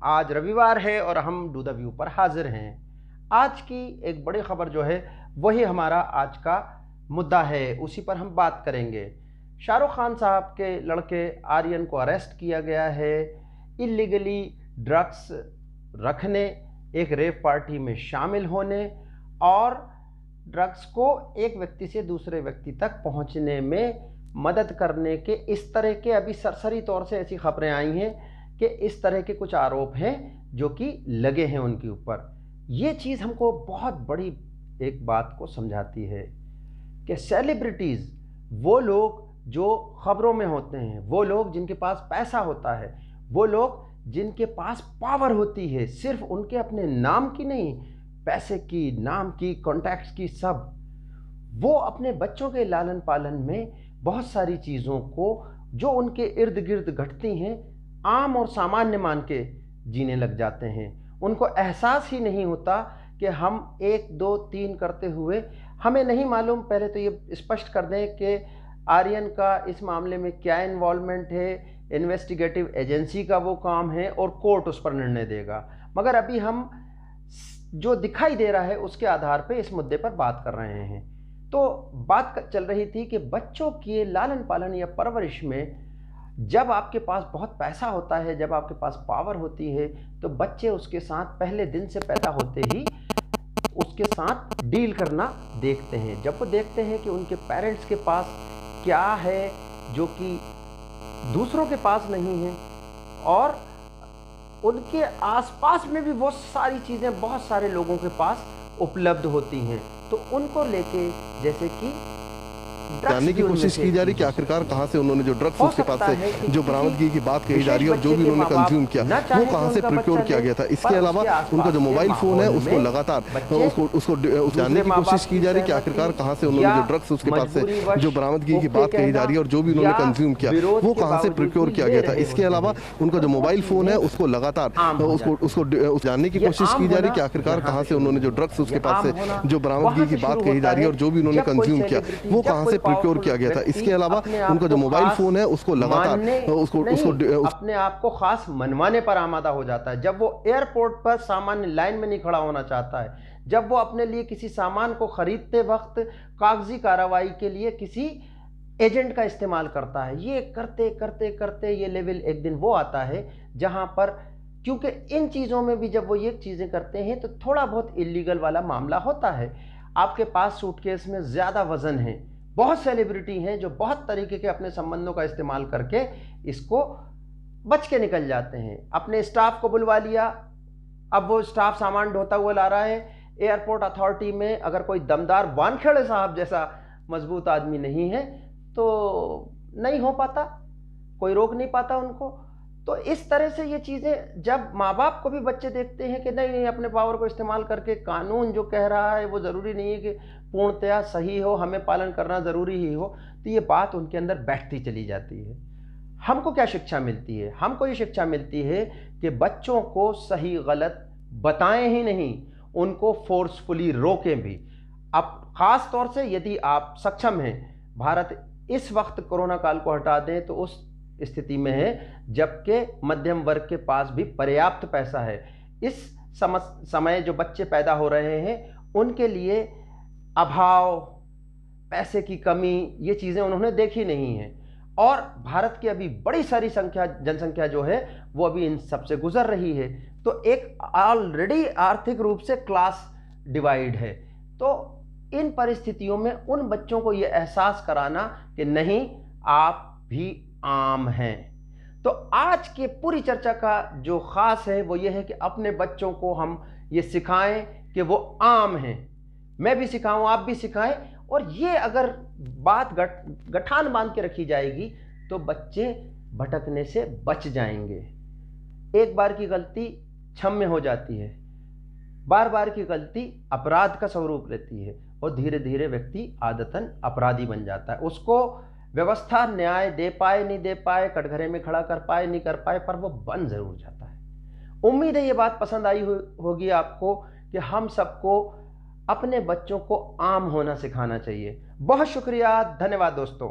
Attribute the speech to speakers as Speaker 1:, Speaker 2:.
Speaker 1: आज रविवार है और हम डू द व्यू पर हाजिर हैं। आज की एक बड़ी खबर जो है वही हमारा आज का मुद्दा है, उसी पर हम बात करेंगे। शाहरुख खान साहब के लड़के आर्यन को अरेस्ट किया गया है इलीगली ड्रग्स रखने, एक रेव पार्टी में शामिल होने और ड्रग्स को एक व्यक्ति से दूसरे व्यक्ति तक पहुंचने में मदद करने के इस तरह के अभी सरसरी तौर से ऐसी खबरें आई हैं कि इस तरह के कुछ आरोप हैं जो कि लगे हैं उनके ऊपर। ये चीज़ हमको बहुत बड़ी एक बात को समझाती है कि सेलिब्रिटीज़, वो लोग जो खबरों में होते हैं, वो लोग जिनके पास पैसा होता है, वो लोग जिनके पास पावर होती है, सिर्फ उनके अपने नाम की नहीं, पैसे की, नाम की, कॉन्टैक्ट्स की, सब, वो अपने बच्चों के लालन पालन में बहुत सारी चीज़ों को जो उनके इर्द गिर्द घटती हैं आम और सामान्य मान के जीने लग जाते हैं। उनको एहसास ही नहीं होता कि हम 1, 2, 3 करते हुए, हमें नहीं मालूम। पहले तो ये स्पष्ट कर दें कि आर्यन का इस मामले में क्या इन्वॉल्वमेंट है, इन्वेस्टिगेटिव एजेंसी का वो काम है और कोर्ट उस पर निर्णय देगा। मगर अभी हम जो दिखाई दे रहा है उसके आधार पे इस मुद्दे पर बात कर रहे हैं। तो बात चल रही थी कि बच्चों के लालन पालन या परवरिश में जब आपके पास बहुत पैसा होता है, जब आपके पास पावर होती है, तो बच्चे उसके साथ पहले दिन से पैदा होते ही उसके साथ डील करना देखते हैं। जब वो देखते हैं कि उनके पेरेंट्स के पास क्या है जो कि दूसरों के पास नहीं है और उनके आसपास में भी वो सारी चीज़ें बहुत सारे लोगों के पास उपलब्ध होती हैं, तो उनको लेके जैसे कि
Speaker 2: जानने की कोशिश की जा रही कि आखिरकार कहां से उन्होंने जो ड्रग्स उसके पास से जो बरामदगी की बात कही जा रही है और जो भी उन्होंने कंज्यूम किया वो कहां से प्रोक्योर किया गया था। इसके अलावा उनका जो मोबाइल फोन है उसको लगातार उसको जानने की कोशिश की जा रही कि आखिरकार कहां से उन्होंने जो ड्रग्स उसके पास से जो बरामदगी की बात कही जा रही है और जो भी उन्होंने कंज्यूम किया वो कहां से प्रोक्योर किया गया था। इसके अलावा उनका जो मोबाइल फोन है उसको लगातार उसको जानने की कोशिश की जा रही कि आखिरकार कहां से उन्होंने जो ड्रग्स उसके पास से जो बरामदगी की बात कही जा रही है और जो भी उन्होंने कंज्यूम किया वो कहां से प्रोक्योर किया गया था। इसके अलावा उनका जो मोबाइल फोन है उसको लगातार उसको
Speaker 1: अपने आप को खास मनवाने पर आमादा हो जाता है। जब वो एयरपोर्ट पर सामान्य लाइन में नहीं खड़ा होना चाहता है, जब वो अपने लिए किसी सामान को खरीदते वक्त कागजी कार्रवाई के लिए किसी एजेंट का इस्तेमाल करता है, ये करते करते करते ये लेवल एक दिन वो आता है जहां पर, क्योंकि इन चीज़ों में भी जब वो ये चीज़ें करते हैं तो थोड़ा बहुत इलीगल वाला मामला होता है। आपके पास सूटकेस में ज़्यादा वजन है, बहुत सेलिब्रिटी हैं जो बहुत तरीके के अपने संबंधों का इस्तेमाल करके इसको बच के निकल जाते हैं। अपने स्टाफ को बुलवा लिया, अब वो स्टाफ सामान ढोता हुआ ला रहा है। एयरपोर्ट अथॉरिटी में अगर कोई दमदार वानखेड़े साहब जैसा मजबूत आदमी नहीं है तो नहीं हो पाता, कोई रोक नहीं पाता उनको। तो इस तरह से ये चीज़ें जब माँ बाप को भी बच्चे देखते हैं कि नहीं, अपने पावर को इस्तेमाल करके कानून जो कह रहा है वो ज़रूरी नहीं है कि पूर्णतया सही हो, हमें पालन करना ज़रूरी ही हो, तो ये बात उनके अंदर बैठती चली जाती है। हमको क्या शिक्षा मिलती है? हमको ये शिक्षा मिलती है कि बच्चों को सही गलत बताएं ही नहीं, उनको फोर्सफुली रोकें भी। अब ख़ास तौर से यदि आप सक्षम हैं, भारत इस वक्त कोरोना काल को हटा दें तो उस स्थिति में है जबकि मध्यम वर्ग के पास भी पर्याप्त पैसा है। इस समय जो बच्चे पैदा हो रहे हैं उनके लिए अभाव, पैसे की कमी, ये चीज़ें उन्होंने देखी नहीं हैं और भारत की अभी बड़ी सारी जनसंख्या जो है वो अभी इन सबसे गुजर रही है। तो एक ऑलरेडी आर्थिक रूप से क्लास डिवाइड है। तो इन परिस्थितियों में उन बच्चों को ये एहसास कराना कि नहीं, आप भी आम हैं। तो आज के पूरी चर्चा का जो खास है वो ये है कि अपने बच्चों को हम ये सिखाएं कि वो आम हैं। मैं भी सिखाऊं, आप भी सिखाएं, और ये अगर बात गठान बांध के रखी जाएगी तो बच्चे भटकने से बच जाएंगे। एक बार की गलती क्षम्य हो जाती है, बार बार की गलती अपराध का स्वरूप लेती है और धीरे धीरे व्यक्ति आदतन अपराधी बन जाता है। उसको व्यवस्था न्याय दे पाए नहीं दे पाए, कटघरे में खड़ा कर पाए नहीं कर पाए, पर वो बन जरूर जाता है। उम्मीद है ये बात पसंद आई होगी आपको कि हम सबको अपने बच्चों को आम होना सिखाना चाहिए। बहुत शुक्रिया, धन्यवाद दोस्तों।